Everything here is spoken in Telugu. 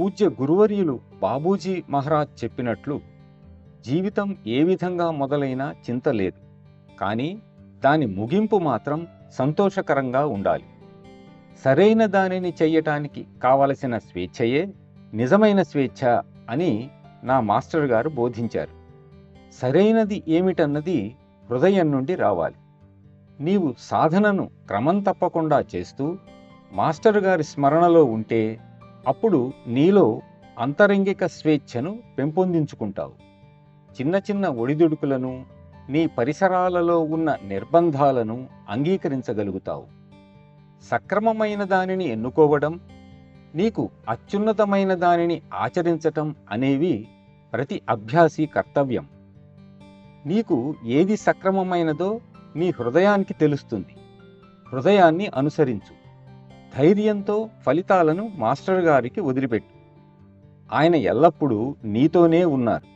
పూజ్య గురువర్యులు బాబూజీ మహారాజ్ చెప్పినట్లు జీవితం ఏ విధంగా మొదలైనా చింత లేదు, కానీ దాని ముగింపు మాత్రం సంతోషకరంగా ఉండాలి. సరైన దానిని చెయ్యటానికి కావలసిన స్వేచ్ఛయే నిజమైన స్వేచ్ఛ అని నా మాస్టర్ గారు బోధించారు. సరైనది ఏమిటన్నది హృదయం నుండి రావాలి. నీవు సాధనను క్రమం తప్పకుండా చేస్తూ మాస్టర్ గారి స్మరణలో ఉంటే అప్పుడు నీలో అంతరంగిక స్వేచ్ఛను పెంపొందించుకుంటావు. చిన్న చిన్న ఒడిదుడుకులను, నీ పరిసరాలలో ఉన్న నిర్బంధాలను అంగీకరించగలుగుతావు. సక్రమమైన దానిని ఎన్నుకోవడం, నీకు అత్యున్నతమైన దానిని ఆచరించటం అనేవి ప్రతి అభ్యాసి కర్తవ్యం. నీకు ఏది సక్రమమైనదో నీ హృదయానికి తెలుస్తుంది. హృదయాన్ని అనుసరించు. ధైర్యంతో ఫలితాలను మాస్టర్ గారికి వదిలిపెట్టు. ఆయన ఎల్లప్పుడూ నీతోనే ఉన్నారు.